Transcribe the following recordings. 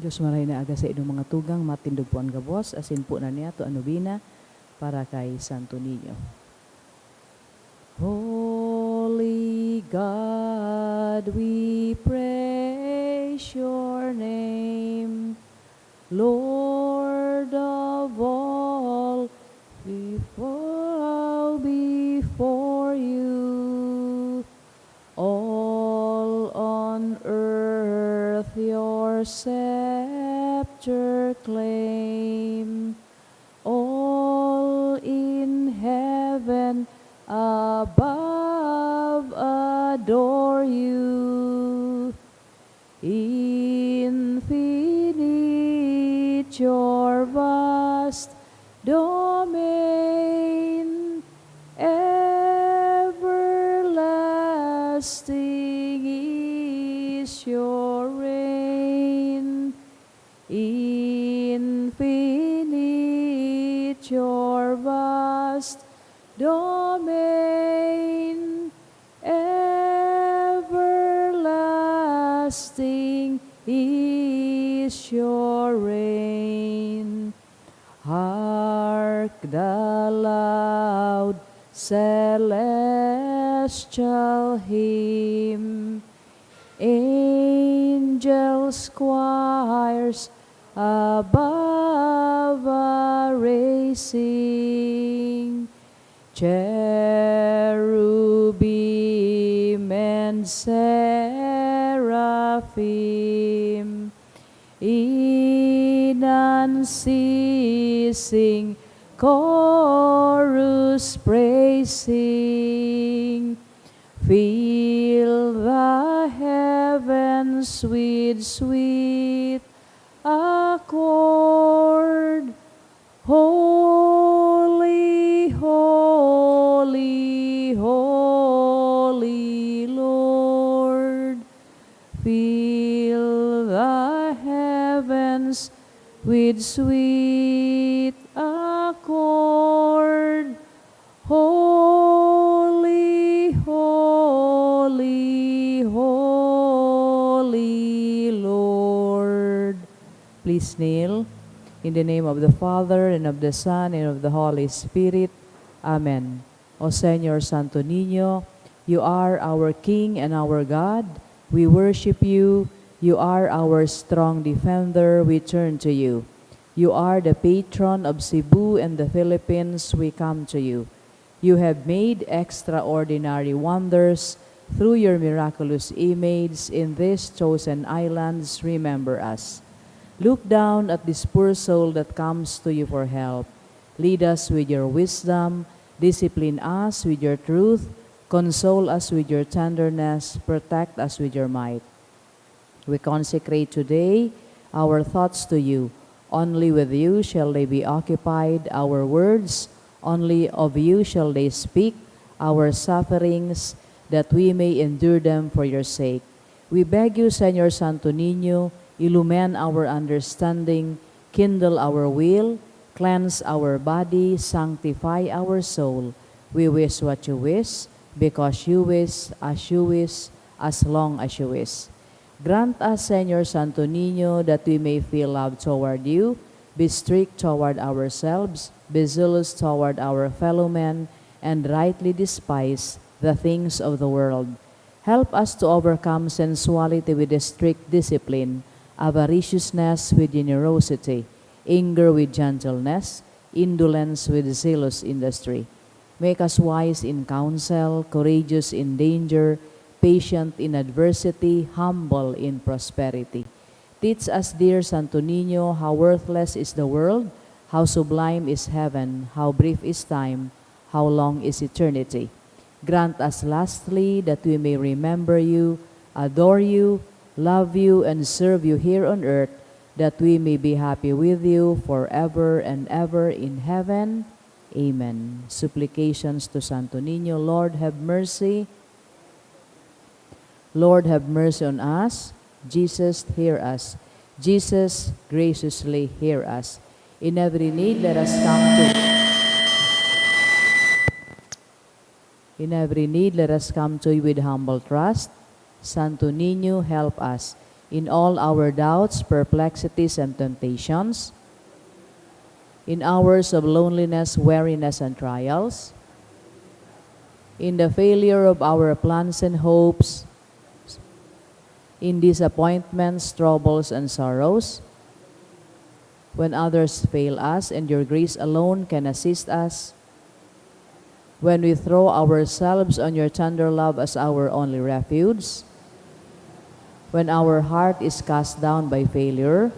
Diyos maray na aga sa inyong mga tugang, matindog po ang gabos, asin po na niya to anubina para kay Santo Niño. Holy God, we praise your name. Lord of all, we fall before you. All on earth your scepter claim. All in heaven above adore you. Infinite your vast domain, everlasting is your reign. Infinite your vast domain, everlasting is your reign. Hark the loud celestial hymn, angels, choirs above are racing, cherubim and seraphim, in unceasing chorus praising, fill the heavens with sweet accord. Holy, holy, holy Lord, fill the heavens with sweet accord. Holy, holy, holy Lord. Please kneel. In the name of the Father, and of the Son, and of the Holy Spirit. Amen. O Señor Santo Niño, you are our King and our God. We worship you. You are our strong defender. We turn to you. You are the patron of Cebu and the Philippines. We come to you. You have made extraordinary wonders through your miraculous image in these chosen islands. Remember us. Look down at this poor soul that comes to you for help. Lead us with your wisdom, discipline us with your truth, console us with your tenderness, protect us with your might. We consecrate today our thoughts to you. Only with you shall they be occupied, our words, only of you shall they speak, our sufferings, that we may endure them for your sake. We beg you, Señor Santo Niño, illumine our understanding, kindle our will, cleanse our body, sanctify our soul. We wish what you wish, because you wish, as long as you wish. Grant us, Señor Santo Niño, that we may feel love toward you, be strict toward ourselves, be zealous toward our fellow men, and rightly despise the things of the world. Help us to overcome sensuality with a strict discipline, avariciousness with generosity, anger with gentleness, indolence with zealous industry. Make us wise in counsel, courageous in danger, patient in adversity, humble in prosperity. Teach us, dear Santo Niño, how worthless is the world, how sublime is heaven, how brief is time, how long is eternity. Grant us lastly that we may remember you, adore you, love you, and serve you here on earth, that we may be happy with you forever and ever in heaven. Amen. Supplications to Santo Niño. Lord, have mercy. Lord, have mercy on us. Jesus, hear us. Jesus, graciously hear us. In every need, let us come to you with humble trust. Santo Niño, help us. in all our doubts, perplexities, and temptations, in hours of loneliness, weariness, and trials, in the failure of our plans and hopes, in disappointments, troubles, and sorrows, when others fail us and your grace alone can assist us, when we throw ourselves on your tender love as our only refuge, when our heart is cast down by failure,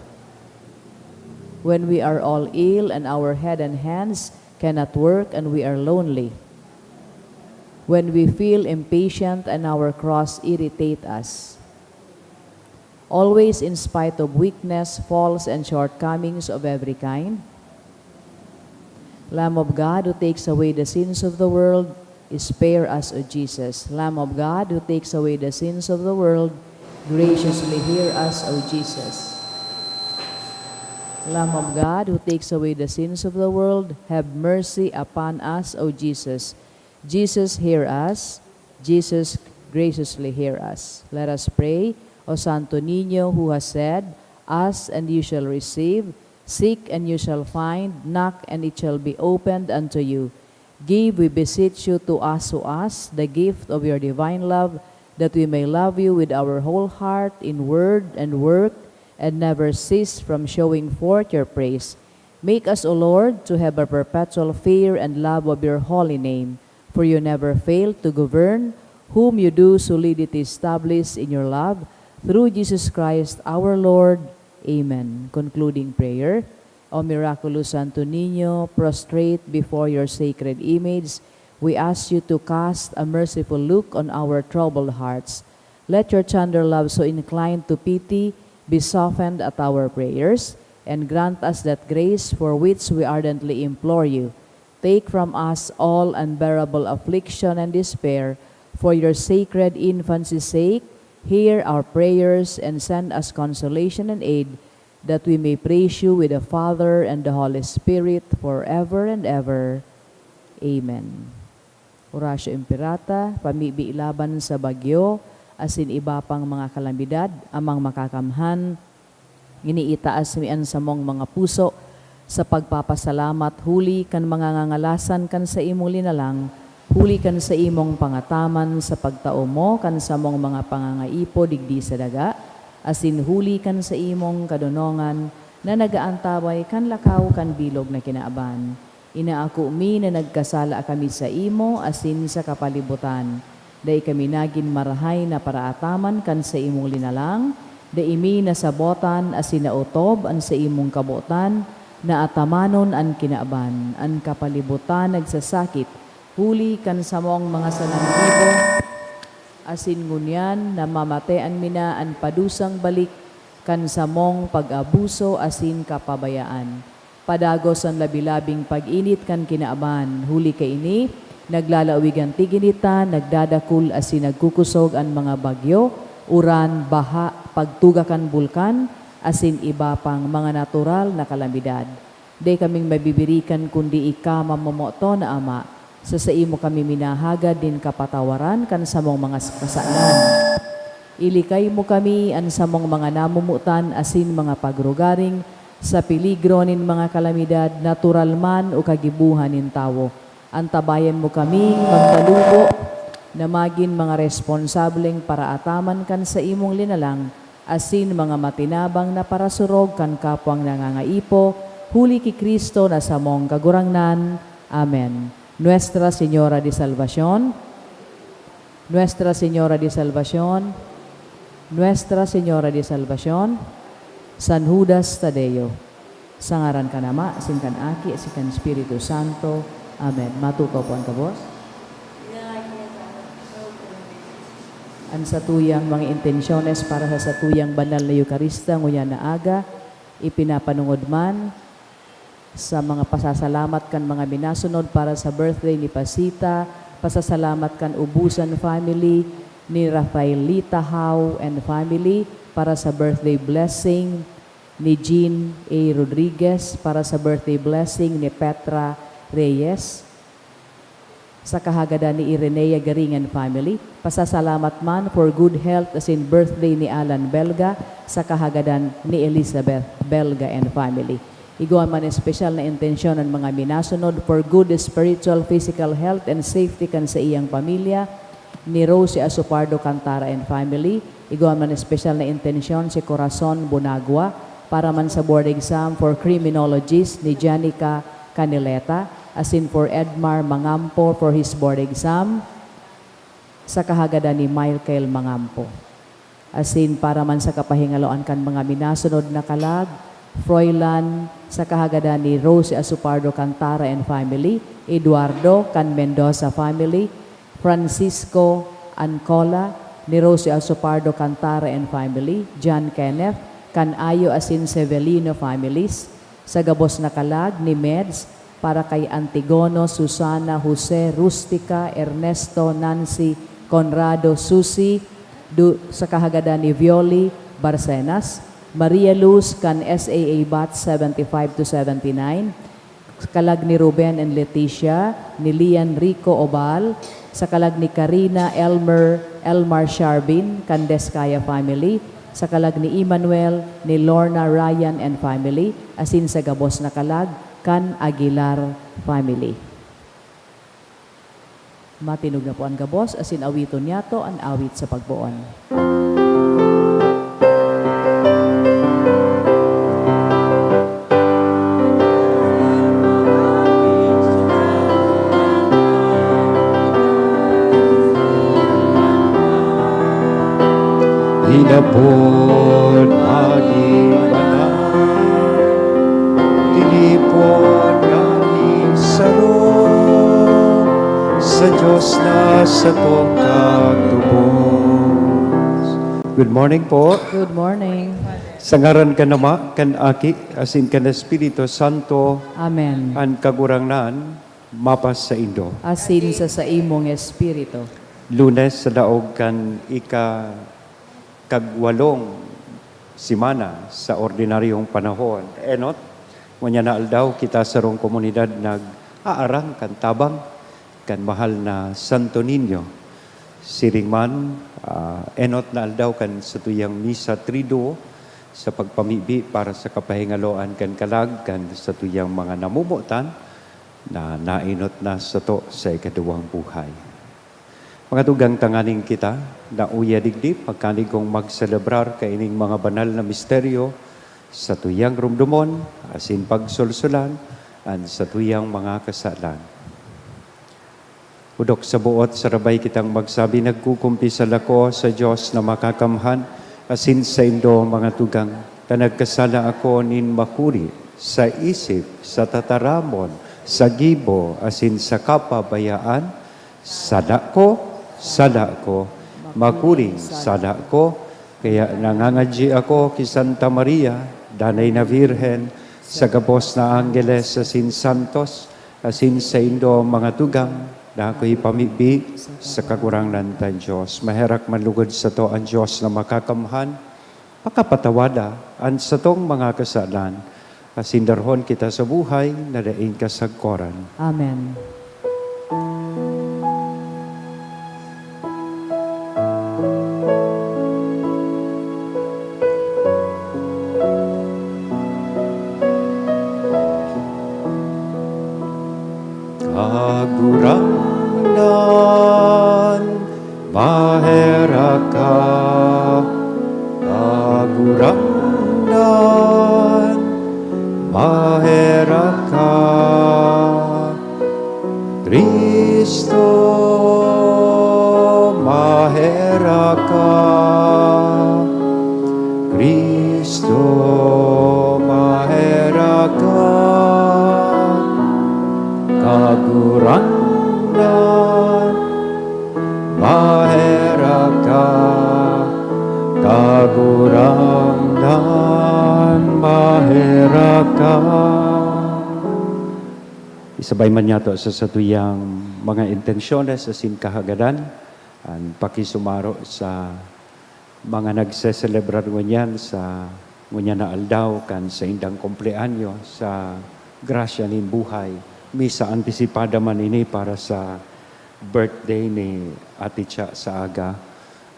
when we are all ill and our head and hands cannot work and we are lonely, when we feel impatient and our cross irritate us, always in spite of weakness, faults, and shortcomings of every kind. Lamb of God, who takes away the sins of the world, spare us, O Jesus. Lamb of God, who takes away the sins of the world, graciously hear us, O Jesus. Lamb of God, who takes away the sins of the world, have mercy upon us, O Jesus. Jesus, hear us. Jesus, graciously hear us. Let us pray. O Santo Niño, who has said, ask and you shall receive, seek and you shall find, knock and it shall be opened unto you. Give, we beseech you, to us who ask the gift of your divine love, that we may love you with our whole heart in word and work, and never cease from showing forth your praise. Make us, O Lord, to have a perpetual fear and love of your holy name, for you never fail to govern, whom you do solidity establish in your love, through Jesus Christ our Lord. Amen. Concluding prayer. O miraculous Santo Niño, prostrate before your sacred image, we ask you to cast a merciful look on our troubled hearts. Let your tender love, so inclined to pity, be softened at our prayers, and grant us that grace for which we ardently implore you. Take from us all unbearable affliction and despair, for your sacred infancy's sake. Hear our prayers and send us consolation and aid, that we may praise you with the Father and the Holy Spirit forever and ever. Amen. Oratio Imperata, pamibi laban sa bagyo, asin iba pang mga kalamidad, amang makakamhan, iniitaas mian sa mong mga puso, sa pagpapasalamat, huli kan mga ngangalasan kan sa imong linalang, huli kan sa imong pangataman sa pagtao mo, kan sa mong mga pangangaipo digdi sa daga, asin huli kan sa imong kadunongan, na nagaantabay kan lakaw kan bilog na kinaaban. Inaako mi na nagkasala kami sa imo, asin sa kapalibutan. Dai kami nagin marahay na paraataman kan sa imong linalang, dai mi nasabotan asin nautob an sa imong kabotan, na atamanon an kinaaban, an kapalibutan nagsasakit, huli kan sa mong mga sananggibo, asin ngunyan na mamatean mina an padusang balik, kan sa mong pag-abuso asin kapabayaan. Padagos ang labilabing pag-init kan kinaaban, huli kay ini, naglalawig ang tiginita, nagdadakul asin nagkukusog ang mga bagyo, uran, baha, pagtugakan bulkan, asin iba pang mga natural na kalamidad. Di kaming mabibirikan kundi ika mamamoto na Ama, sa imo kami minahagad din kapatawaran kan sa mong mga kasalan. Ilikay mo kami an sa mong mga namumutan asin mga pagrugaring, sa peligro nin mga kalamidad, natural man o kagibuhan nin tao. Antabayan mo kami magtalubo, na magin mga responsableng paraataman kan sa imong linalang, asin mga matinabang na parasurog kan kapwang nangangaipo, huli ki Kristo na sa mong kagurangnan. Amen. Nuestra Señora de Salvación, Nuestra Señora de Salvación, Nuestra Señora de Salvación, San Judas Tadeo, sa ngaran ka nama, asin kan Aki, asin kan Espiritu Santo. Amen. Matuto po ang kabos. Ang satuyang mga intensyones para sa satuyang banal na Eukarista, nguyan na aga, ipinapanungod man sa mga pasasalamat kan mga minasunod para sa birthday ni Pasita, pasasalamat kan Ubusan family, ni Rafaelita Howe and family, para sa birthday blessing ni Jean A. Rodriguez, para sa birthday blessing ni Petra Reyes, sa kahagadan ni Irenea Garingan family. Pasasalamat man for good health as in birthday ni Alan Belga sa kahagadan ni Elizabeth Belga and family. Igawan man espesyal na intensyon ng mga minasunod for good spiritual, physical health and safety kan sa iyang pamilya ni Rosie Asupardo Cantara and family. Igawan man espesyal na intensyon si Corazon Bunagua para man sa board exam for criminologist ni Janica Canileta, as in for Edmar Mangampo for his board exam sa kahagadan ni Michael Mangampo. As in para man sa kapahingaloan kan mga minasunod na kalag, Froilan sa kahagadan ni Rosie Asupardo Cantara and family, Eduardo Can Mendoza family, Francisco Ancola ni Rosie Asupardo Cantara and family, John Kenneth Can Ayo Asin Severino families, sa gabos na kalag ni Meds para kay Antigono, Susana, Jose, Rustica, Ernesto, Nancy, Conrado, Susi, sa kahagadan ni Violi Barcenas, Maria Luz kan SAA Bat 75 to 79, kalag ni Ruben and Leticia, ni Lian Rico Obal, sa kalag ni Karina Elmar Sharbin kan Deskaya family, sa kalag ni Emmanuel, ni Lorna Ryan and family, asin sa gabos na kalag kan Aguilar family. Matinog na po ang gabos, asin awiton yato ang awit sa pagbuon. Hinapon aking banal, tinipon aking sarong, sa Diyos na sa tong katubos. Good morning po. Good morning. Sa ngaran ka nama, kan aki, asin kan Espiritu Santo, Amen. ang kagurangnan, mapas sa Indo. Asin sa imong espiritu. Lunes sa daog kan kagwalong simana sa ordinaryong panahon. Enot, ngunya na aldaw kita sa rong komunidad nag-aarang kan tabang kan mahal na Santo Niño. Siringman, enot na aldaw kan sa tuyang misa triduo sa pagpamibi para sa kapahingaloan kan kalag kan sa tuyang mga namumutan na nainot na sa to sa ikaduwang buhay. Mga tugang tanganing kita, na uya digdi, pagkanig kong magselebrar kaining mga banal na misteryo sa tuyang rumdumon, asin pagsulsulan, at sa tuyang mga kasalan. Udok sa buot, sarabay kitang magsabi, nagkukumpisal ako sa Diyos na makakamhan, asin sa Indo mga tugang, na nagkasala ako nin makuri, sa isip, sa tataramon, sa gibo, asin sa kapabayaan, sada ko, makuring sada ko, kaya nangangadji ako ki Santa Maria, danay na Virhen, sa gabos na Angeles, asin Santos, asin sa Indo mga tugang, na ako'y pamibi sa kakurangnan tan Diyos. Maherak manlugod sa to ang Diyos na makakamhan, pakapatawada ang sa tong mga kasalan, asin darhon kita sa buhay, na daing kasagkoran. Amen. Kagurangnan, mahera ka. Kagurangnan, mahera ka. Kristo, mahera ka. Kristo, mahera ka. Kagurangnan, mahera ka. Kagurangnan, mahera ka. Isabay man yato sa satuyang mga intensyones sa sinkahagadan, ang pakisumaro sa mga nagseselebrar ngunyan sa ngunyan na aldaw kan sa indang kumpleanyo sa grasya nin buhay. Misa antisipada man ini para sa birthday ni Ate Cha sa aga.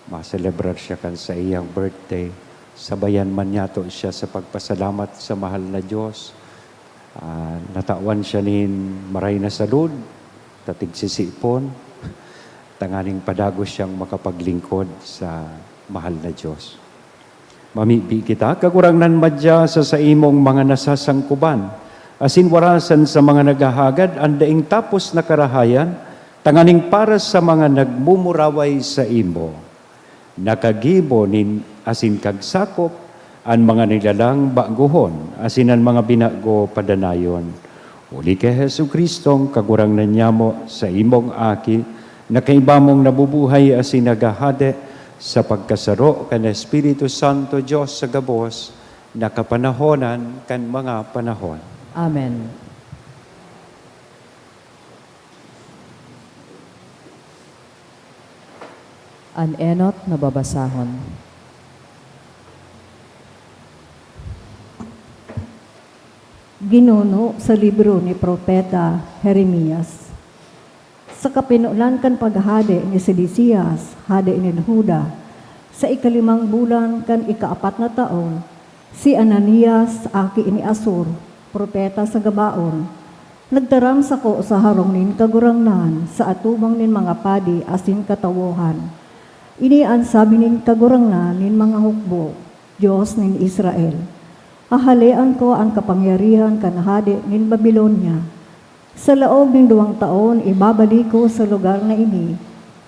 Ma-celebrar siya kan sa iyang birthday. Sabayan man niya to siya sa pagpasalamat sa mahal na Diyos. Natawan siya nin maray na salud, tatig sisipon, tanganing padagos siyang makapaglingkod sa mahal na Diyos. Mamibi kita, kagurangnan madya sa imong mga nasasangkuban, asin warasan sa mga naghahagad, andaing tapos na karahayan, tanganing para sa mga nagmumuraway sa imo. Nakagibo nin asin kagsakop, ang mga nilalang baguhon, asin ang mga binago padanayon. Uli kay Hesu Kristong kagurangnan niya mo sa imong aki, na kaibamong nabubuhay asin nagahade sa pagkasaro kan Espiritu Santo Diyos sa gabos, na kapanahonan kan mga panahon. Amen. An enot na babasahon. Ginuno sa libro ni Propeta Jeremias. Sa kapinulan kan paghade ni Sedecias, hade ni Huda, sa ikalimang bulan kan ikaapat na taon, si Ananias, aki ni Asur, propeta sa Gabaon, nagtaram sako sa harong nin kagurangnan sa atubang nin mga padi asin katawohan. Ini ang sabi nin kagurangnan nin mga hukbo, Diyos nin Israel. Ahalian ko ang kapangyarihan kanahade nin Babilonia. Sa loob ng 2 taon, ibabalik ko sa lugar na ini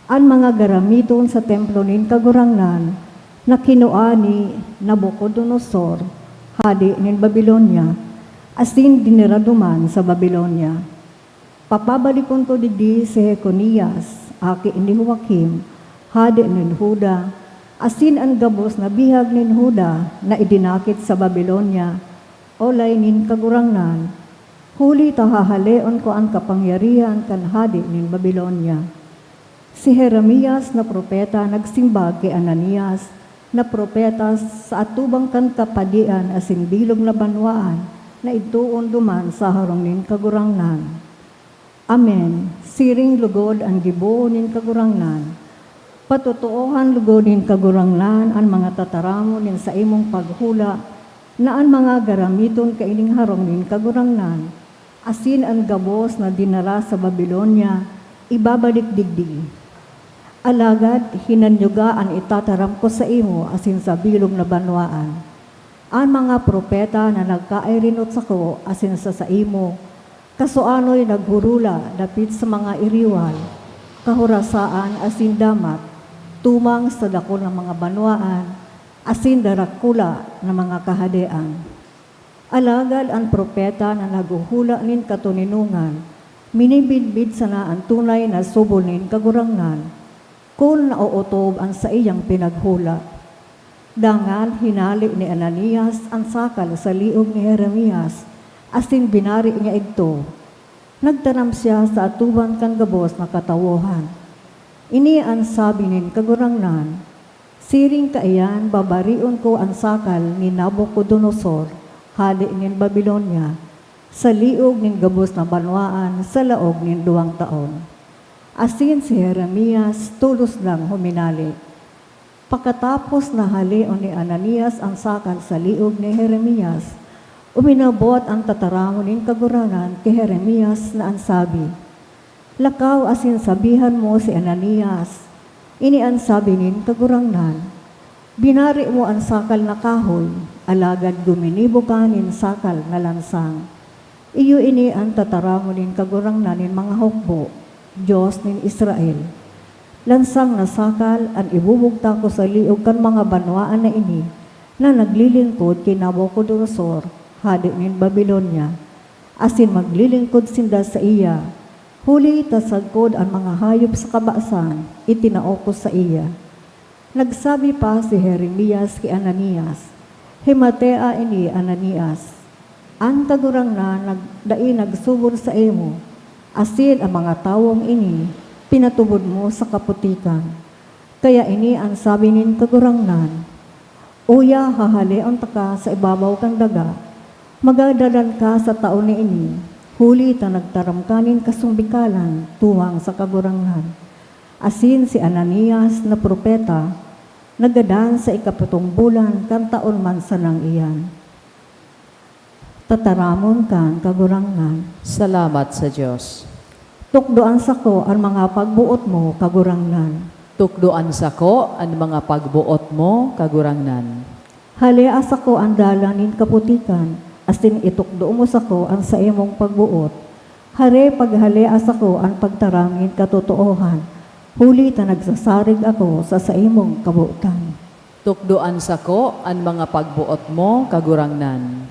ang mga garamiton sa templo nin kagurangnan na kinua ni Nabucodonosor, hadi nin Babilonia, asin diniraduman sa Babilonia. Papabalikon ko digdi si Jeconias, aki ni Joachim, hadi nin Huda, asin ang gabos na bihag nin Huda na idinakit sa Babilonia, olay nin kagurangnan, huli tahahaleon ko ang kapangyarihan kan hadi nin Babilonia. Si Jeremias na propeta nagsimbag kay Ananias na propeta sa atubang kan kapadian asin bilog na banwaan na ituon duman sa harong nin kagurangnan. Amen. Siring lugod ang gibuo nin kagurangnan. Patutuohan lugodin kagurangnan ang mga tataramo nin sa imong paghula na ang mga garamiton kaining harong nin kagurangnan, asin ang gabos na dinala sa Babilonia, ibabalik digdig. Alagad, hinanyuga ang itataram ko sa imo asin sa bilog na banwaan. Ang mga propeta na nagkairinot sa ko asin sa imo, kasuano'y naghurula dapit sa mga iriwal, kahurasaan asin damat, tumang sa dako ng mga banwaan, asin darakula ng mga kahadean. Alagad ang propeta na naguhula nin katuninungan, minibidbid sana ang tunay na subol nin kagurangnan, kung nauutob ang sa iyang pinaghula. Dangan hinali ni Ananias ang sakal sa liog ni Jeremias, asin binari niya ito. Nagtanam siya sa atuban kan gabos na katawohan. Ini ang sabi nin kagurangnan, siring kaiyan babarion ko ang sakal ni Nabucodonosor, hadi nin Babilonia, sa liog nin gabos na banwaan sa laog nin 2 taon. Asin si Jeremias tulos lang huminali. Pagkatapos na halion ni Ananias ang sakal sa liog ni Jeremias, uminabot ang tataramo nin kagurangan kay Jeremias na ang sabi, lakaw asin sabihan mo si Ananias, ini ang sabi nin kagurangnan, binari mo ang sakal na kahoy, alagad guminibo ka nin sakal na lansang. Iyo ini ang tataramo nin kagurangnan nin mga hukbo, Diyos nin Israel. Lansang na sakal ang ibubugta ko sa liog kan mga banwaan na ini, na naglilingkod kay Nabucodonosor, hadi nin Babilonia, asin maglilingkod sinda sa iya, huli tasagkod ang mga hayop sa kabasan, itinaokos sa iya. Nagsabi pa si Jeremias kay Ananias, himatea ini Ananias, ang kagurangnan nagdai nagsubor sa imo, asin ang mga tawong ini, pinatubod mo sa kaputikan. Kaya ini ang sabi nin kagurangnan, uya hahalion taka sa ibabaw kang daga, magadalan ka sa taon ni ini, huli ta nagtaramkanin kasumbikalan tuwang sa kagurangan. Asin si Ananias na propeta, nagadan sa 7 bulan kan taon man sanang iyan. Tataramon kan kagurangan. Salamat sa Diyos. Tukdoan sako ang mga pagbuot mo kagurangan. Tukdoan sako ang mga pagbuot mo, kagurangnan. Halea sako ang dalanin kaputikan, asin itukdo mo sako ang sa imong pagbuot. Hare paghalea sako ang pagtaramin katotoohan, huli ta nagsasarig ako sa imong kabuutan. Tukdoan sako ang mga pagbuot mo, kagurangnan.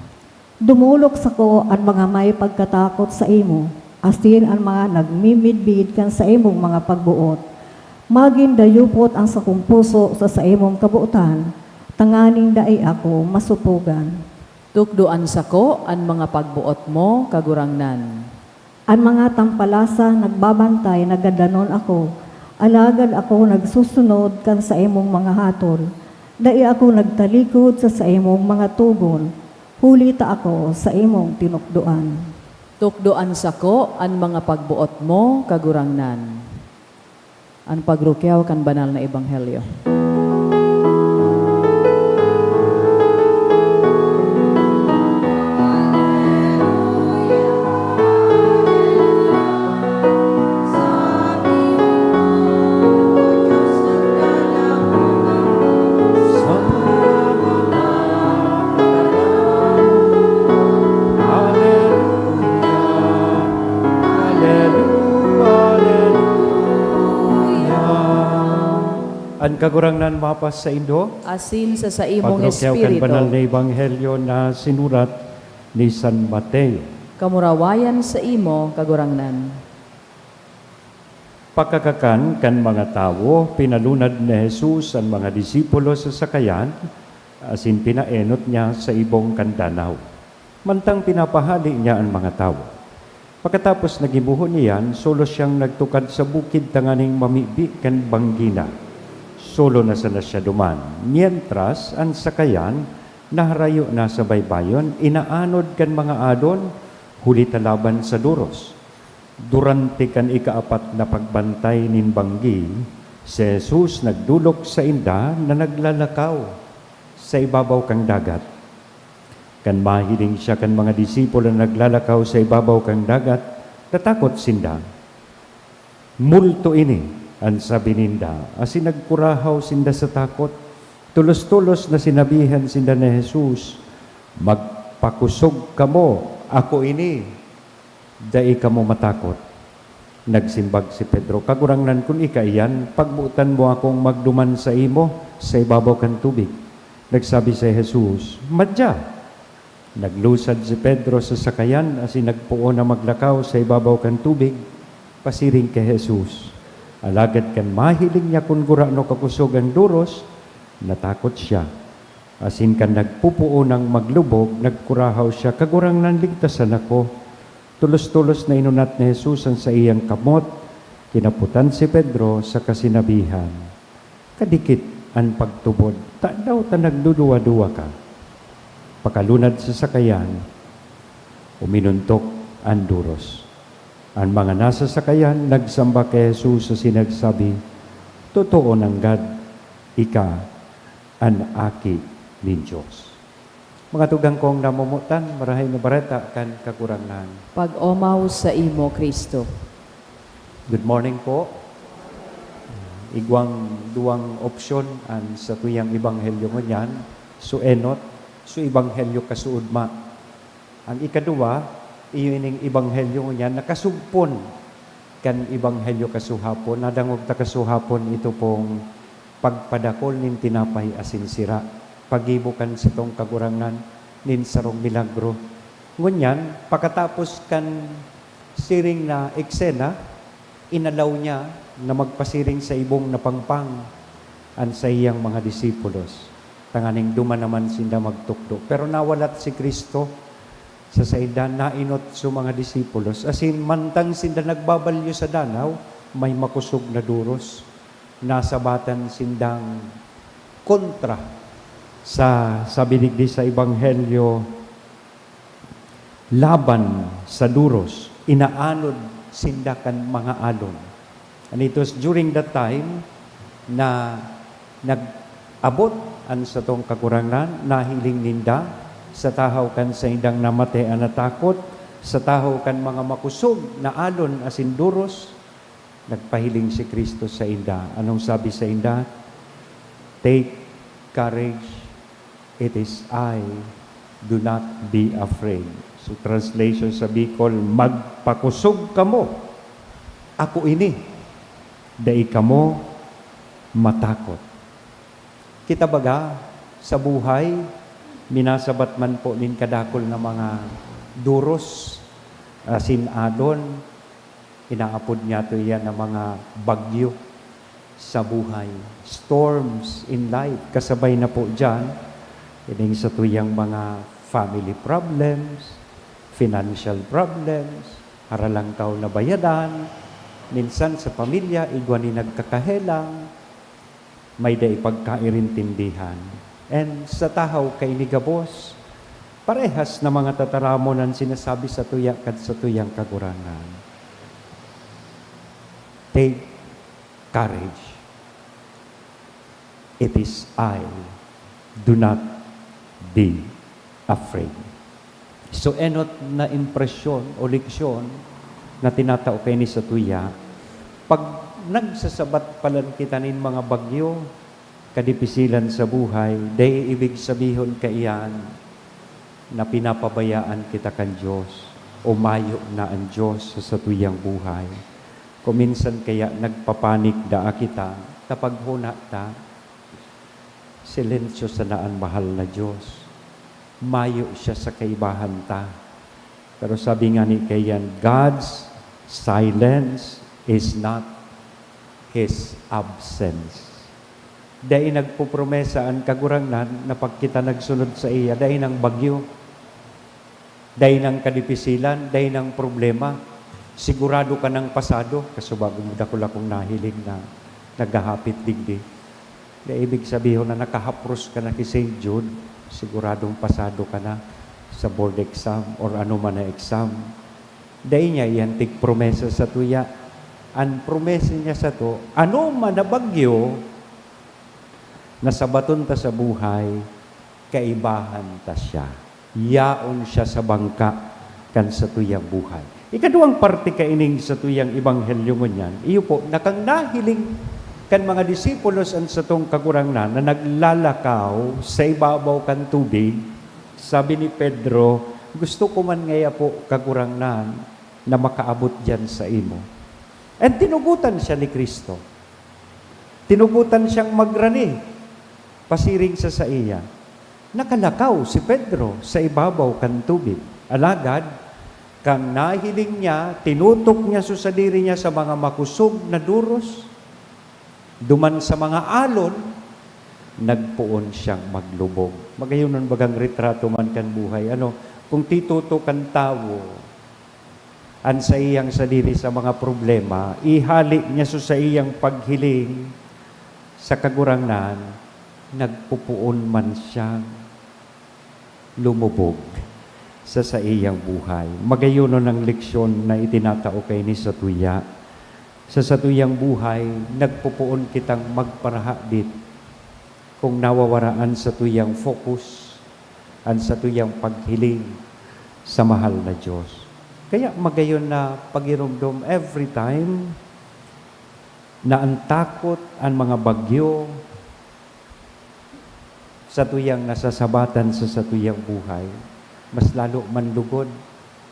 Dumulok sako ang mga may pagkatakot sa imo, asin ang mga nagmimidbid kan sa imong mga pagbuot. Maging dayupot ang sakong puso sa imong kabuutan, tanganing daay ako masupugan. Tukdoan sako ang mga pagbuot mo, kagurangnan. Ang mga tampalasa nagbabantay nagadanon ako, alagad ako nagsusunod kan sa imong mga hatol. Daay ako nagtalikod sa imong mga tugon, huli ta ako sa imong tinukdoan. Tukdoan sako ang mga pagbuot mo, kagurangnan. Ang pagrukyaw kan banal na ebanghelyo. Ang kagurangnan mapas sa Indo, Asin sa imong pagrukyaw kan banal na espiritu, ebanghelyo na sinurat ni San Mateo. kamurawayan sa imo, kagurangnan. Pagkakakan kan mga tao, pinalunad ni Jesus ang mga disipulo sa sakayan, asin pinaenot niya sa ibong kandanaw. Mantang pinapahali niya ang mga tao. Pagkatapos nagibuhon niyan, solo siyang nagtukad sa bukid tanganing mamibi kan banggina. Solo na sana siya duman. Mientras, ang sakayan, naharayo na sa baybayon, inaanod kan mga adon, huli talaban sa duros. Durante kan 4 na pagbantay nin banggi, si Jesus nagdulok sa inda na naglalakaw sa ibabaw kang dagat. Kan mahiling siya kan mga disipulo na naglalakaw sa ibabaw kang dagat, natakot sinda. Multo ini, ang sabi ninda, asin nagkurahaw sinda sa takot. Tulos-tulos na sinabihan sinda ni Jesus, magpakusog kamo, ako ini, dai kamo matakot. Nagsimbag si Pedro, kagurangnan kun ikaiyan, pagbutan mo akong magduman sa imo, sa ibabaw kan tubig. Nagsabi si Jesus, madya. Naglusad si Pedro sa sakayan, asin nagpuo na maglakaw sa ibabaw kan tubig, pasiring kay Jesus. Alagad kan mahiling niya kung gurano kakusog ang duros, natakot siya. Asin kan nagpupuo ng maglubog, nagkurahaw siya, kagurang nanligtasan ako. Tulos-tulos na inunat ni Jesus ang sa iyang kamot, kinaputan si Pedro sa kasinabihan. Kadikit ang pagtubod, daw ta nagduduwa-duwa ka. Pakalunad sa sakayan, uminuntok ang duros. Ang mga nasa sakayan, nagsamba kay Jesus sa sinagsabi, totoo ng God, ika ang aki ni Diyos. Mga tugang kong namumutan, marahay na bareta kan kakurangan. Pag-omaw sa imo, Kristo. Good morning po. Igwang duwang opsyon ang sa tuyang ebanghelyo mo niyan, so enot, so ebanghelyo kasuudma. Ang ikaduwa, iyoning ebanghelyo niyan, nakasugpon kan ebanghelyo kasuhapon, nadangog ta kasuhapon ito pong pagpadakol nin tinapay asin sira, pagibukan sa tong kagurangan nin sarong milagro. Ngunyan, pagkatapos kan siring na eksena, inalaw niya na magpasiring sa ibong napangpang an sa iyang mga disipulos. Tanganing duman naman sinda magtukdo. Pero nawalat si Kristo sa saida, nainot sa mga disipulos. Asin mantang sinda nagbabalyo sa danaw, may makusog na duros. Nasabatan sindang kontra sa bidigdi sa ebanghelyo laban sa duros, inaanod sindakan mga alon. And it was during that time na nag-abot an sa tong kakurangan, nahiling ninda, sa tahaw kan sa indang namatay ang natakot, sa tahaw kan mga makusog na alon asin duros, nagpahiling si Kristo sa inda. Anong sabi sa inda? Take courage, it is I, do not be afraid. So translation sa Bicol, magpakusog kamo, ako ini, dai kamo matakot. Kita baga, sa buhay, minasabat man po nin kadakol na mga duros, asin adon, inaapod niya to yan na mga bagyo sa buhay. Storms in life, kasabay na po dyan, ining sa tuyang mga family problems, financial problems, haralang tao na bayadan, minsan sa pamilya, igwa ni nagkakahelang, may day pagkairintindihan. And sa tahaw kay ni Gabos, parehas na mga tataramon ang sinasabi sa tuya kad sa tuyang kagurangan. Take courage. It is I. Do not be afraid. So, enot na impresyon o leksyon na tinatao kay ni sa tuya, pag nagsasabat palan kita nin mga bagyo, kadipisilan sa buhay, day ibig sabihin kaiyan na pinapabayaan kita kan Diyos, o mayo na ang Diyos sa tuyang buhay. Kuminsan kaya nagpapanik da kita, tapag huna ta, silensyo sa naan mahal na Diyos. Mayo siya sa kaibahan ta. Pero sabi nga ni kayan, God's silence is not His absence. Dahil nagpupromesa ang kagurangnan na pag kita nagsunod sa iya, dahil ng bagyo, dahil ng kadipisilan, dahil ng problema, sigurado ka ng pasado, kasubag mo da ko lakong nahiling na naghahapit digdi. Dahil ibig sabihin na nakahapros ka na kay St. Jude, siguradong pasado ka na sa board exam or ano man na exam. Dahil niya iyantig promesa sa tuya. Ang promesa niya sa to, ano man na bagyo, nasabaton ta sa buhay, kaibahan ta siya. Yaon siya sa bangka kan sa tuyang buhay. Ikaduang parte kaining sa tuyang ebanghelyo ngunyan, iyo po, nakang nahiling kan mga disipulos ang sa tong kagurangnan na naglalakaw sa ibabaw kan tubig, sabi ni Pedro, gusto ko man ngaya po kagurangnan na makaabot dyan sa imo. And tinugutan siya ni Kristo. Tinugutan siyang magrani, pasiring sa iya. Nakalakaw si Pedro sa ibabaw kan tubig. Alagad, kang nahiling niya, tinutok niya sa diri niya sa mga makusog na duros, duman sa mga alon, nagpuon siyang maglubog. Magayon nun bagang retrato man kan buhay. Ano, kung tituto kan tawo, an sa iyang sadiri sa mga problema, ihali niya sa iyang paghiling sa kagurangnan, nagpupuon man siyang lumubog sa iyang buhay. Magayon nun ang leksyon na itinatao kay ni sa tuya. Sa satuyang buhay, nagpupuon kitang magparahadit kung nawawaraan sa tuyang focus, ang sa tuyang paghiling sa mahal na Diyos. Kaya magayon na pagirumdum every time na ang takot, ang mga bagyo, sa tuyang nasasabatan sa satuyang buhay, mas lalo manlugod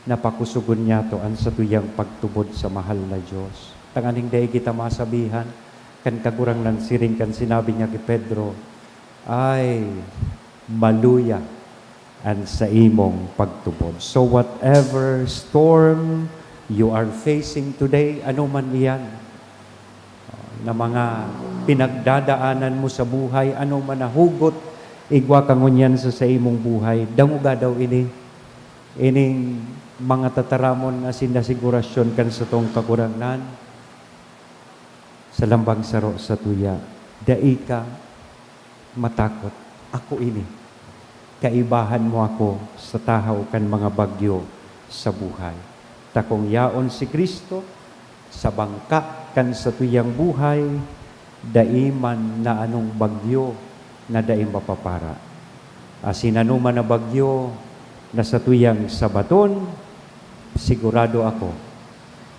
na pakusugon niya to ang satuyang pagtubod sa mahal na Diyos. Tanganing day kita masabihan, kan kagurang ng siring kan sinabi niya kay Pedro, ay maluya ang sa imong pagtubod. So whatever storm you are facing today, ano man iyan, na mga pinagdadaanan mo sa buhay, ano man na hugot, igwa ka ngunyan sa imong buhay, damuga daw ining mga tataramon na sinasigurasyon kan sa tong kakurangnan, sa lambang saro sa tuya, dai ka matakot. Ako ini. Kaibahan mo ako sa tahaw kan mga bagyo sa buhay. Takong yaon si Kristo, sa bangka kan sa tuyang buhay, daiman na anong bagyo na daim mapapara. Asin anuman na bagyo na sa tuyang sabaton, sigurado ako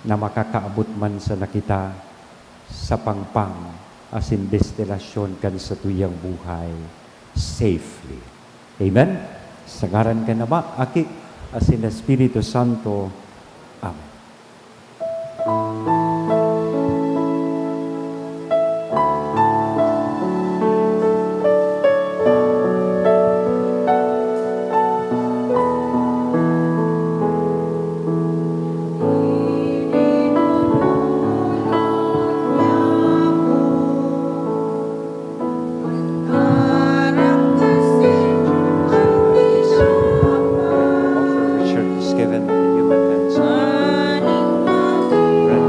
na makakaabot man sa nakita sa pangpang asin destilasyon kan sa tuyang buhay safely. Amen? Sa ngaran ka na ba, Aki, asin Espiritu Santo. Amen. Offer which is given in human hands. Bread.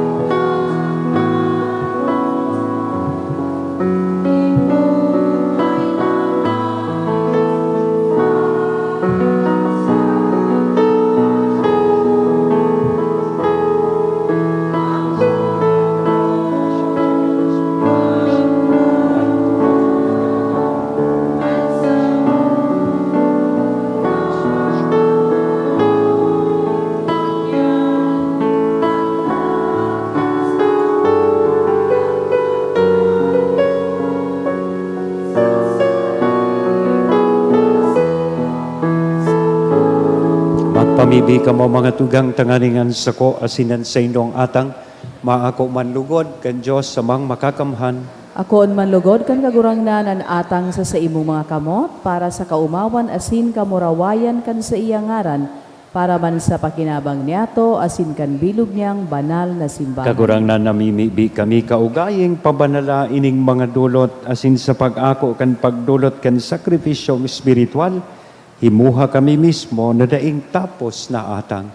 Magpamibi ka mo mga tugang tanganingan sa ko asinan sa indong atang maako man lugod kan Dios samang makakamhan. Akoon man lugod kan kagurangnan an atang sa imong mga kamot para sa kaumawan asin kamurawayan kan sa iyang ngaran para man sa pakinabang niyato asin kan bilog niyang banal na simbahan. Kagurang na namimibi kami kaugaying pabanala ining mga dulot asin sa pag-ako kan pagdulot kan sakripisyong espiritual, himuha kami mismo na daing tapos na atang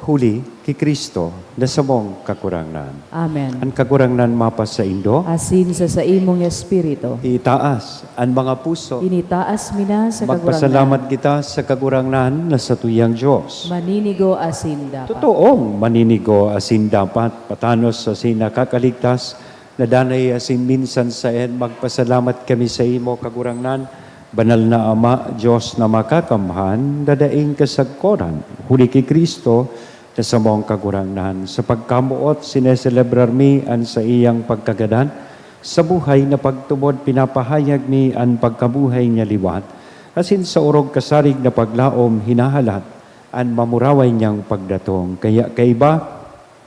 huli ki Kristo na samong kakurangnan. Amen. Ang kakurangnan mapas sa Indo, Asin sa imong espiritu. itaas ang mga puso. Initaas mina sa Magpasalamat kagurangnan. kita sa kagurangnan na sa tuyang Diyos. Maninigo asin dapat. Totoong maninigo asin dapat, patanos asin nakakaligtas, na danay asin minsan sa en, magpasalamat kami sa imo kagurangnan, banal na Ama, Diyos na makakamhan, dadaing kasagkoran, huli ki Kristo, na sa mong kagurangnan. Sa pagkamuot, sineselebrar mi an sa iyang pagkagadan, sa buhay na pagtubod, pinapahayag mi an pagkabuhay niya liwat, asin sa urog kasarig na paglaom, hinahalat, an mamuraway niyang pagdatong. Kaya kaiba,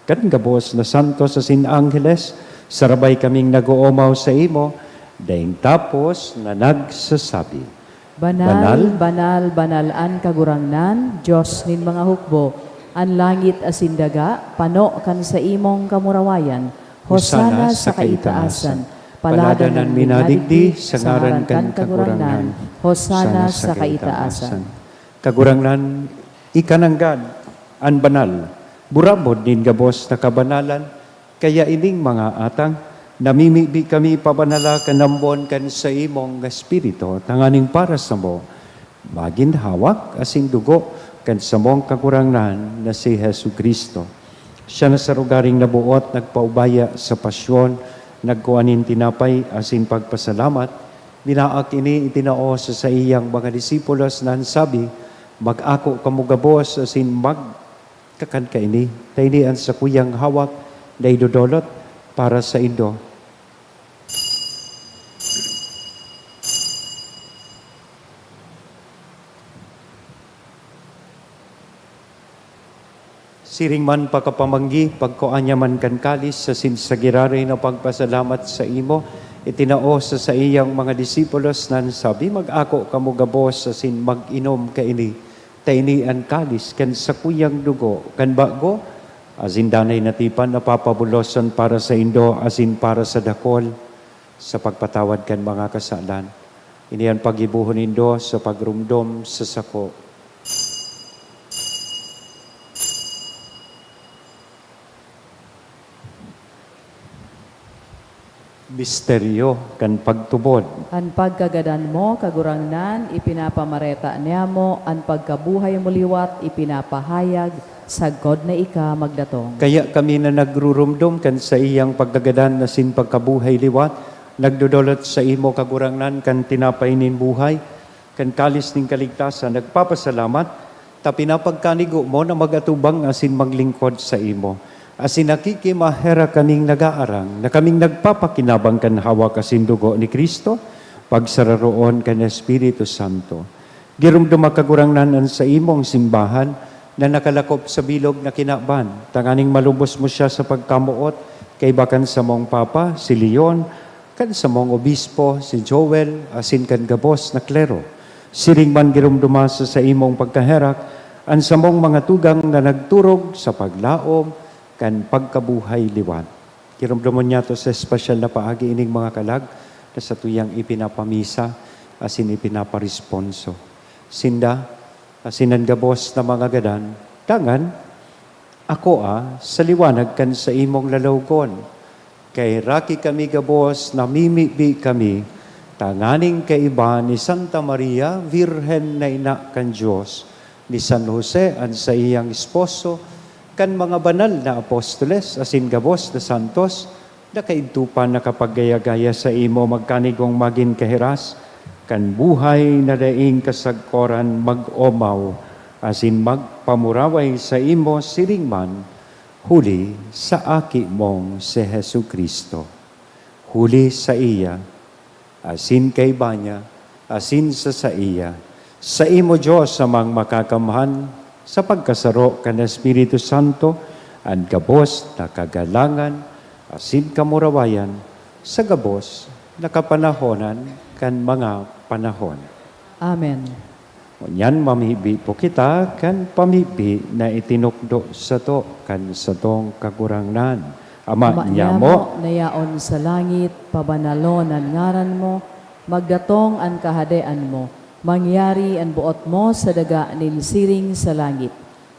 kan gabos na santos asin angheles, sarabay kaming nag-uumaw sa imo, daing tapos na nagsasabi, Banal, banal, banal an kagurangnan, Diyos nin mga hukbo, an langit asin daga, pano kan sa imong kamurawayan, hosana sa kaitaasan, paladanan minadigdi, sa ngaran kan kagurangnan, hosana sa kaitaasan. Kagurangnan, ikananggad, an banal, burabod din gabos na kabanalan, kaya ining mga atang, namimibi kami pabanala kanambon kan sa imong espiritu, tanganing para sa mo, maginhawak asin dugo, kan sa mong kakurangnan na si Jesu Kristo. Siya na sa rugaring nabuot, nagpaubaya sa pasyon, nagkuanin tinapay, asin pagpasalamat, binaak ini itinao sa iyang mga disipulos na sabi, mag-ako kamugabos, asin magkakan ka ini, tainian sa kuyang hawak, na idodolot para sa Indo. Siring man pagkapamanggi, pagkuanya man kan kalis, sa sinsagirari na pagpasalamat sa imo, itinao sa iyang mga disipulos nan sabi, mag-ako kamugabos sa sin mag-inom ka ini, taini an kalis, kan sa kuyang dugo, kan bago, asin danay natipan na papabulosan para sa Indo, asin para sa dakol, sa pagpatawad kan mga kasalan. Ini ang pagibuhon Indo sa pagrumdom sa sako. Misteryo kan pagtubod. An pagkagadan mo, kagurangnan, ipinapamareta niya mo, an pagkabuhay mo liwat, ipinapahayag, sagod na ika magdatong. Kaya kami na nagrurumdum kan sa iyang pagkagadan na sin pagkabuhay liwat, nagdudulot sa imo kagurangnan kan tinapainin buhay, kan kalis ning kaligtasan, nagpapasalamat, ta pinapagkanigo mo na magatubang asin maglingkod sa imo. Asin nakikimahera kaning nagaarang, na kaming nagpapakinabang kan hawa kasin dugo ni Kristo, pagsararoon kan Espiritu Santo. Girumduma kagurangnan sa imong simbahan, na nakalakop sa bilog na kinaban, tanganing malubos mo siya sa pagkamuot, kay bakan sa mong Papa, si Leon, kan sa mong Obispo, si Joel, asin kan gabos na klero. Siring man girumduma sa imong pagkaherak, an sa mong mga tugang na nagturog sa paglaom, kan pagkabuhay liwan. Kirumdumon niya to sa espesyal na paagi ining mga kalag na sa tuyang ipinapamisa asin ipinaparesponso. Sinda, asinan gabos na mga gadan, tangan, ako sa liwanag kan sa imong lalawgon. Kay raki kami gabos, namimibi kami, tanganing kaiba ni Santa Maria, Virhen na ina kan Diyos, ni San Jose, an sa iyang esposo, kan mga banal na apostoles, asin gabos na santos, na kaintupan na kapaggaya-gaya sa imo magkanigong magin kahiras, kan buhay na daing kasagkoran mag-omaw, asin magpamuraway sa imo siringman, huli sa aki mong si Hesu Kristo. Huli sa iya, asin kay banya, asin sa iya, sa imo Diyos amang makakamhan, sa pagkasaro kan Espiritu Santo, ang gabos na kagalangan, asin kamurawayan, sa gabos na kapanahonan kan mga panahon. Amen. Ngunyan mamibi po kita kan pamibi na itinukdo sa to kan sa tong kagurangnan. Ama niya mo, nayaon sa langit, pabanalon ang ngaran mo, magdatong ang kahadean mo, mangyari ang buot mo sa daga nilsiring sa langit.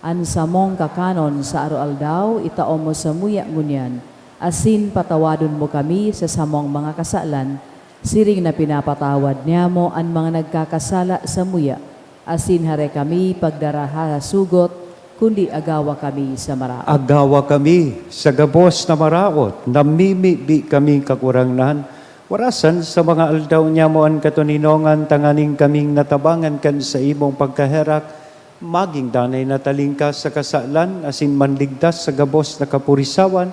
An samong kakanon sa araw-aldaw, itao mo sa muya ngunyan. Asin patawadon mo kami sa samong mga kasalan, siring na pinapatawad niya mo ang mga nagkakasala sa muya. Asin hare kami pagdaraha sugot, kundi agawa kami sa maraot. agawa kami sa gabos na maraot, namimibi kami kakurangnan, warasan sa mga aldaw niya mo ang katuninongan, tanganing kaming natabangan kan sa imong pagkaherak, maging danay natalingkas sa kasalan, asin manligtas sa gabos na kapurisawan,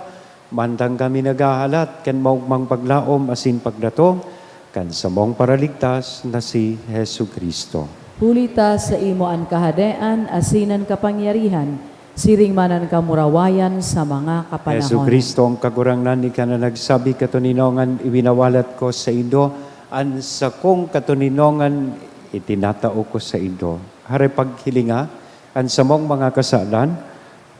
mantang kami nagahalat, kan maugmang paglaom, asin pagdatong, kan sa mong paraligtas na si Hesu Kristo. Hulita sa imo ang kahadean, asinan kapangyarihan, siring manan kamurawayan sa mga kapanahon. Hesu Kristo ang kagurangnan, ika na nagsabi katuninongan, iwinawalat ko sa indo, an sa kong katuninongan, itinatao ko sa indo. Hare paghilinga, an sa mong mga kasalan,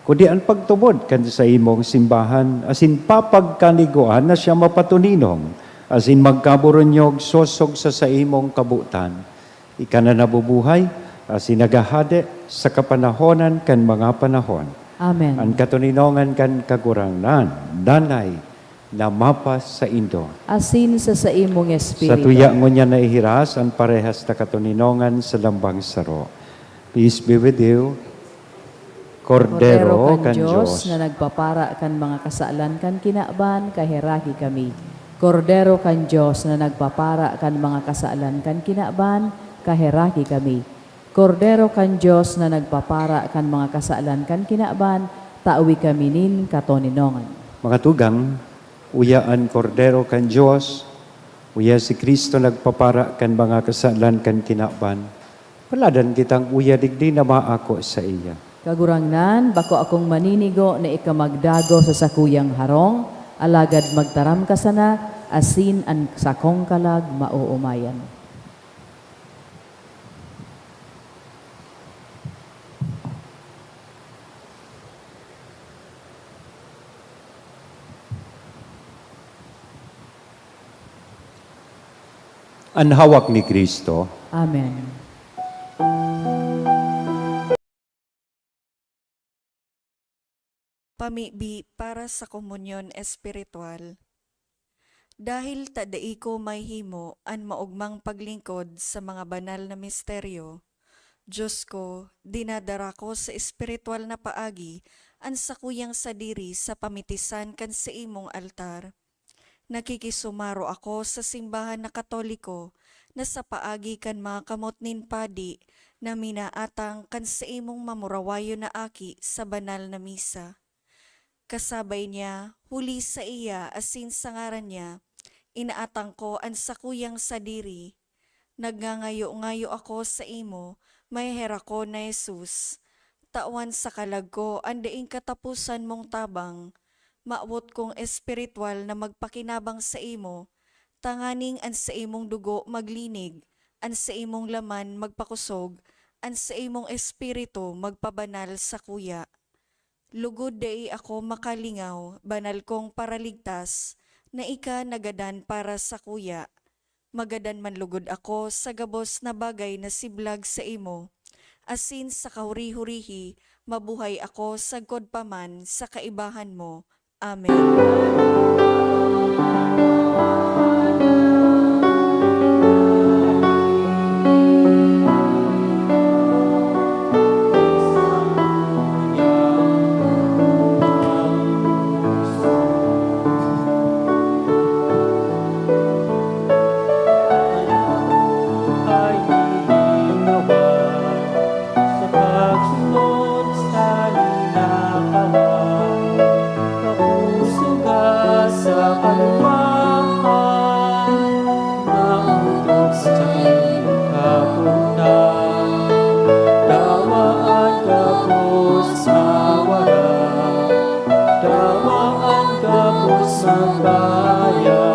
kundi ang pagtubod kan sa imong simbahan, asin papagkaniguan na siya mapatuninong, asin magkaburonyog sosog sa imong kabutan. Ika na nabubuhay, asin nagahade sa kapanahonan kan mga panahon. Amen. Ang katuninongan kan kagurangnan, danay, na mapas sa indo. Asin sa imong espiritu. Sa tuya ngunya na ihiras, ang parehas na katuninongan sa lambang saro. Peace be with you. Kordero kan Diyos, na nagpapara kan mga kasalan kan kinaban, kahiraki kami. Kordero kan Diyos na nagpapara kan mga kasalan kan kinaban, kahiraki kami. Kordero kan Diyos na nagpapara kan mga kasalan kan kinaban, taawi kami nin katoninongan. mga tugang, uyaan kordero kan Diyos, uya si Kristo nagpapara kan mga kasalan kan kinaban, paladan kitang uya digdi na maako sa iya. Kagurangnan, bako akong maninigo na ikamagdago sa sakuyang harong, alagad magtaram ka sana, asin ang sakong kalag mauumayan. Ang hawak ni Kristo, Amen. Pamibi para sa komunyon espiritual. Dahil tadai ko may himo an maugmang paglingkod sa mga banal na misteryo, Diyos ko, dinadara ko sa espiritual na paagi ang sakuyang sadiri sa pamitisan kan sa imong altar. Nakikisumaro ako sa simbahan na Katoliko na sa paagi kan mga kamot nin padi na minaatang kan sa imong mamurawayo na aki sa banal na misa. Kasabay niya, huli sa iya asin sa ngaran niya, inaatang ko ang sakuyang sadiri. Nagngangayo-ngayo ako sa imo, may hera ko na Jesus. Tawan sa kalag ko ang daing katapusan mong tabang. Maawot kong espiritual na magpakinabang sa imo. Tanganing an sa imong dugo maglinig, an sa imong laman magpakusog, an sa imong espiritu magpabanal sa kuya. Lugod dai ako makalingaw, banal kong paraligtas, na ika nagadan para sa kuya. Magadan man lugod ako sa gabos na bagay na siblag sa imo. Asin sa kahuri-hurihi, mabuhay ako sagkod paman sa kaibahan mo. Amen. Ay ginawa sa pagsunod sa linakawan, kapusuga sa kaluwahan, nauntok sa iyong kapuntan, dawaan kapos mawaran, dawaan kapos magbayan,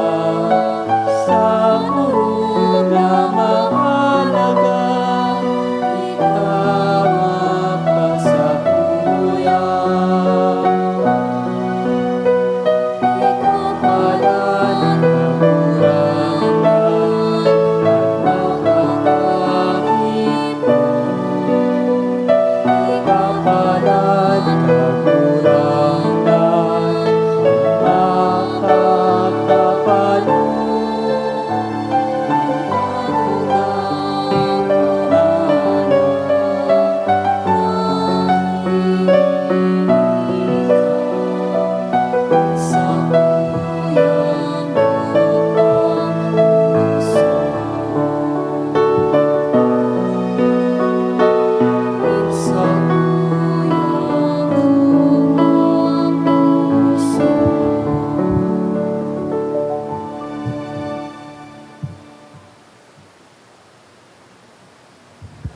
sa puro na mahalaga, ikaw magpasakuyan. Kapalan kakurangan at makakahipon. Kapalan kakurangan at makakapalo.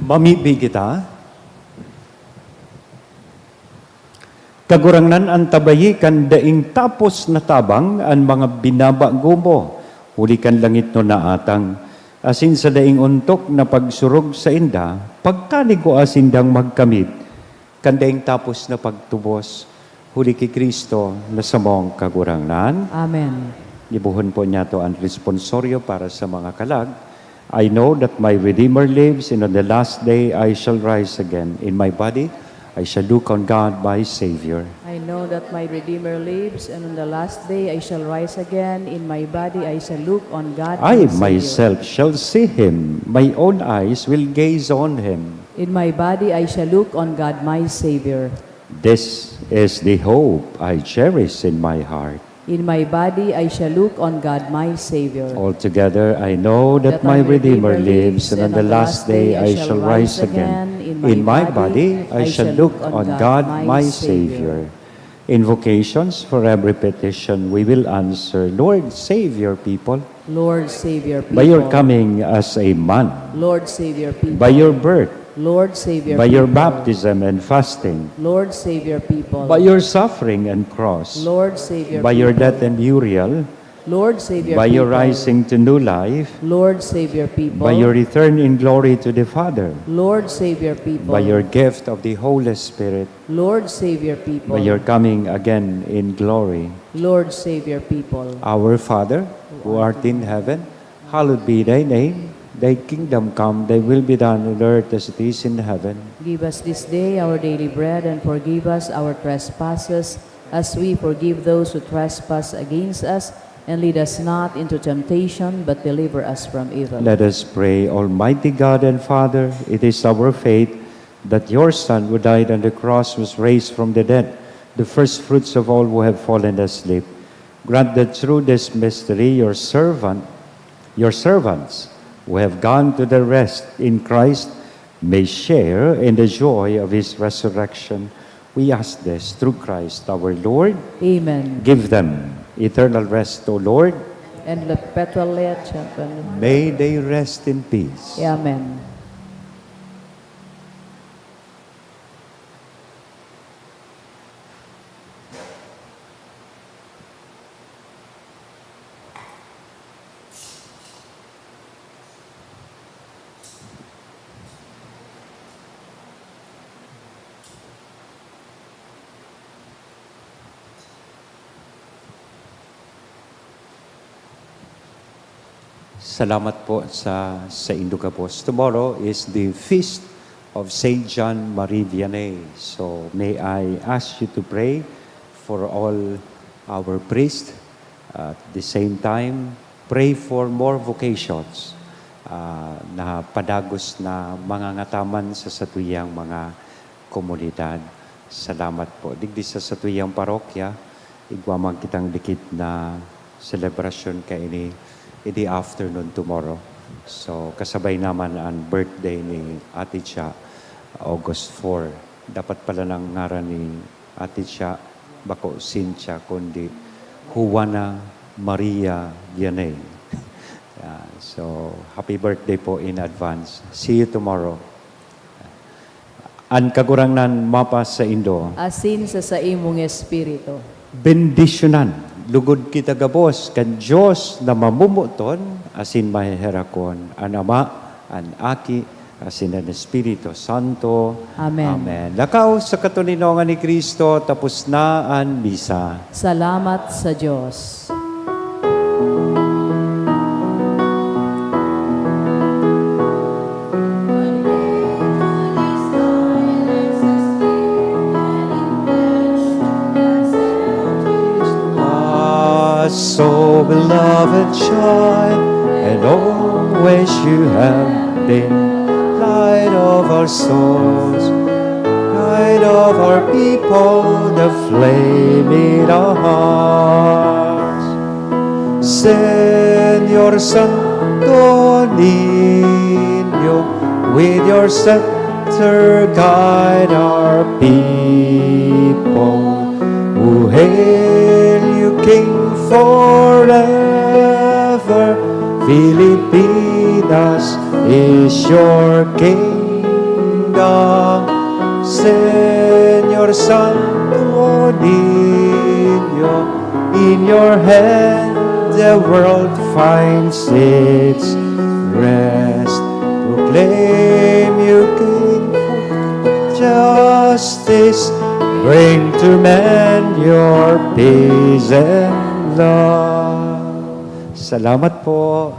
Mamibi kita. Kagurangnan ang tabayi kan daing tapos na tabang ang mga binabago mo. Huli kan langit no na atang. Asin sa daing untok na pagsurog sa inda, pagkanig ko asindang magkamit, kan daing tapos na pagtubos, huli ki Kristo na sa mong kagurangnan. Amen. Ibuhon po niya to ang responsoryo para sa mga kalag. I know that my Redeemer lives, and on the last day I shall rise again. In my body, I shall look on God, my Savior. I know that my Redeemer lives, and on the last day I shall rise again. In my body I shall look on God, I my Savior. myself shall see Him. My own eyes will gaze on Him. In my body I shall look on God, my Savior. This is the hope I cherish in my heart. In my body I shall look on God, my Savior. Altogether, I know that my Redeemer lives, and on the last day I shall rise again. In my body I shall look on God, my Savior. Invocations for every petition we will answer. Lord, save your people. Lord, save your people. By your coming as a man, Lord, save your people. by your birth, Lord, save your by people. your baptism and fasting, Lord, save your people. by your suffering and cross, Lord, save your by people. your death and burial, Lord, save your by people. your rising to new life, Lord, save your people. by your return in glory to the Father, Lord, save your people. by your gift of the Holy Spirit, Lord, save your people. by your coming again in glory. Lord, save your people. Our Father, who art in heaven, hallowed be thy name. Thy kingdom come, thy will be done on earth as it is in heaven. Give us this day our daily bread, and forgive us our trespasses, as we forgive those who trespass against us. And lead us not into temptation, but deliver us from evil. Let us pray. Almighty God and Father, it is our faith that your Son, who died on the cross, was raised from the dead, the first fruits of all who have fallen asleep. Grant that through this mystery, your servants who have gone to their rest in Christ may share in the joy of his resurrection. We ask this through Christ our Lord. Amen. Give them eternal rest, O Lord. And the perpetually champion. May they rest in peace. Amen. Salamat po sa Indugapos. Tomorrow is the feast of Saint John Marie Vianney. So may I ask you to pray for all our priests. At the same time, pray for more vocations na padagos na mangangataman sa satuyang mga komunidad. Salamat po. Digdi sa satuyang parokya, igwamang kitang dikit na celebration kay ini in the afternoon tomorrow. So, kasabay naman ang birthday ni Ate Cha, August 4. Dapat pala ng ngaran ni Ate Cha, bako Cynthia, kundi Juana Maria Vianney. So, happy birthday po in advance. See you tomorrow. Ang kagurangnan mapa sa Indo, Asin sa imong espiritu. bendisyonan. Lugod kita gabos kan Diyos na mamumuton asin mahiherakon an Ama, an Aki, asin an Espiritu Santo. Amen. Amen. Lakaw sa katuninongan ni Kristo, tapos na ang misa. Salamat sa Diyos. So beloved child, and always you have been light of our souls, light of our people, the flame in our hearts. Señor Santo Niño, with your scepter guide our people. Who hail you, King, forever. Filipinas is your kingdom. Señor Santo Niño, in your hand the world finds its rest. Proclaim you, King, justice. Bring to man your peace and love. Salamat po.